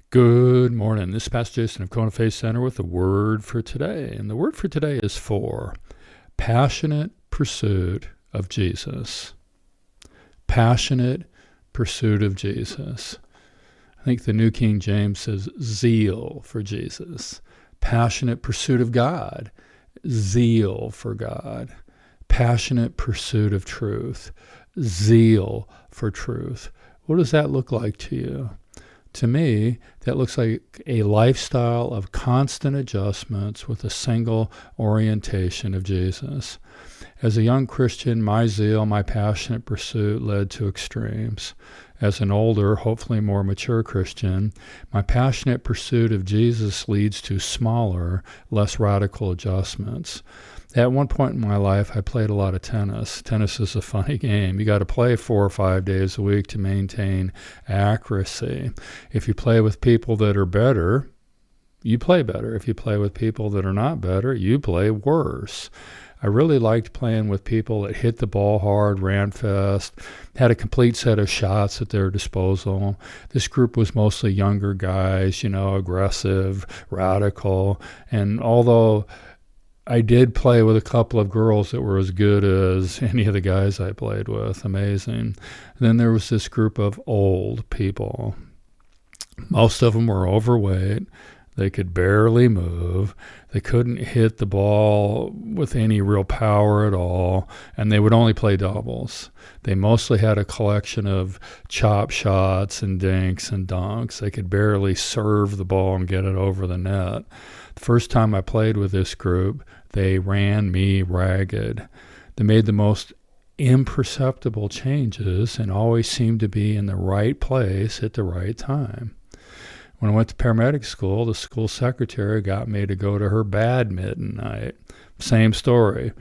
Good morning. This is Pastor Jason of Kona Faith Center with the word for today. And the word for today is for passionate pursuit of Jesus. Passionate pursuit of Jesus. I think the New King James says zeal for Jesus. Passionate pursuit of God. Zeal for God. Passionate pursuit of truth. Zeal for truth. What does that look like to you? To me, that looks like a lifestyle of constant adjustments with a single orientation of Jesus. As a young Christian, my zeal, my passionate pursuit led to extremes. As an older, hopefully more mature Christian, my passionate pursuit of Jesus leads to smaller, less radical adjustments. At one point in my life, I played a lot of tennis. Tennis is a funny game. You got to play 4 or 5 days a week to maintain accuracy. If you play with people that are better, you play better. If you play with people that are not better, you play worse. I really liked playing with people that hit the ball hard, ran fast, had a complete set of shots at their disposal. This group was mostly younger guys, aggressive, radical. And although I did play with a couple of girls that were as good as any of the guys I played with. Amazing. And then there was this group of old people. Most of them were overweight. They could barely move. They couldn't hit the ball with any real power at all, and they would only play doubles. They mostly had a collection of chop shots and dinks and dunks. They could barely serve the ball and get it over the net. The first time I played with this group, they ran me ragged. They made the most imperceptible changes and always seemed to be in the right place at the right time. When I went to paramedic school, the school secretary got me to go to her badminton night. Same story.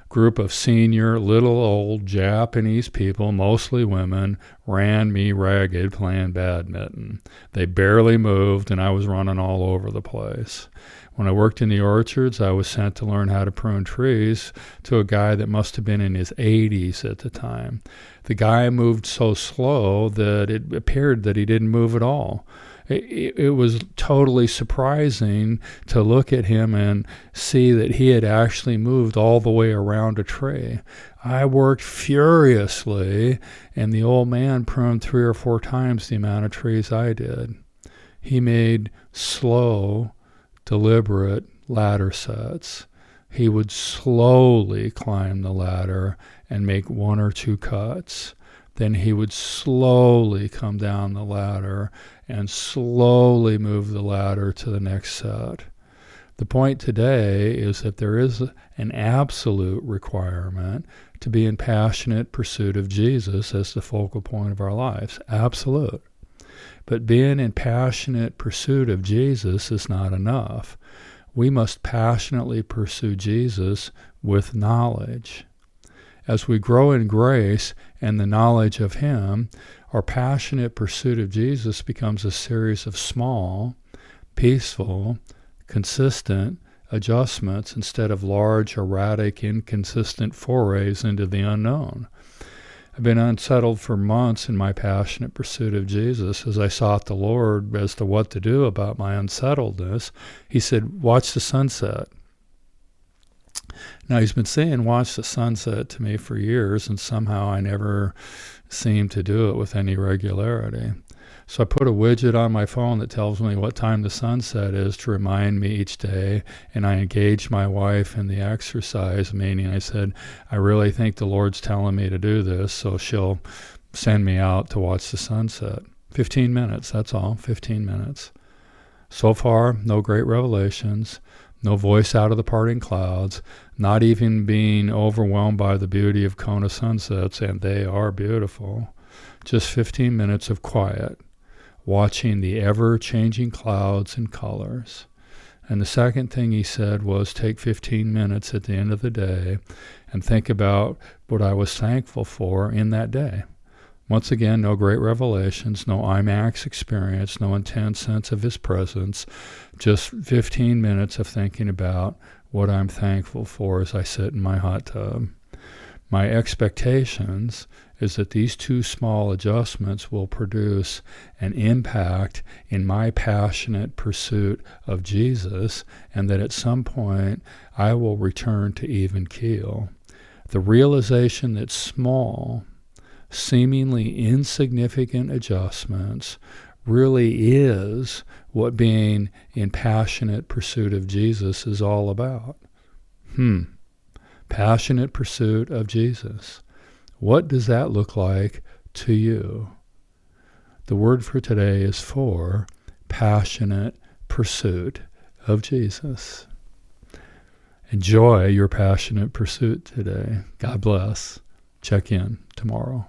Group of senior, little old Japanese people, mostly women, ran me ragged playing badminton. They barely moved, and I was running all over the place. When I worked in the orchards, I was sent to learn how to prune trees to a guy that must have been in his 80s at the time. The guy moved so slow that it appeared that he didn't move at all. It was totally surprising to look at him and see that he had actually moved all the way around a tree. I worked furiously, and the old man pruned 3 or 4 times the amount of trees I did. He made slow, deliberate ladder sets. He would slowly climb the ladder and make 1 or 2 cuts. Then he would slowly come down the ladder and slowly move the ladder to the next set. The point today is that there is an absolute requirement to be in passionate pursuit of Jesus as the focal point of our lives. Absolute. But being in passionate pursuit of Jesus is not enough. We must passionately pursue Jesus with knowledge. As we grow in grace and the knowledge of Him, our passionate pursuit of Jesus becomes a series of small, peaceful, consistent adjustments instead of large, erratic, inconsistent forays into the unknown. I've been unsettled for months in my passionate pursuit of Jesus. As I sought the Lord as to what to do about my unsettledness, He said, watch the sunset. Now, He's been saying watch the sunset to me for years, and somehow I never seem to do it with any regularity. So I put a widget on my phone that tells me what time the sunset is to remind me each day, and I engaged my wife in the exercise, meaning I said, I really think the Lord's telling me to do this, so she'll send me out to watch the sunset. 15 minutes, that's all, 15 minutes. So far, no great revelations. No voice out of the parting clouds, not even being overwhelmed by the beauty of Kona sunsets, and they are beautiful. Just 15 minutes of quiet, watching the ever-changing clouds and colors. And the second thing he said was take 15 minutes at the end of the day and think about what I was thankful for in that day. Once again, no great revelations, no IMAX experience, no intense sense of His presence, just 15 minutes of thinking about what I'm thankful for as I sit in my hot tub. My expectations is that these two small adjustments will produce an impact in my passionate pursuit of Jesus, and that at some point I will return to even keel. The realization that small, seemingly insignificant adjustments really is what being in passionate pursuit of Jesus is all about. Passionate pursuit of Jesus. What does that look like to you? The word for today is for passionate pursuit of Jesus. Enjoy your passionate pursuit today. God bless. Check in tomorrow.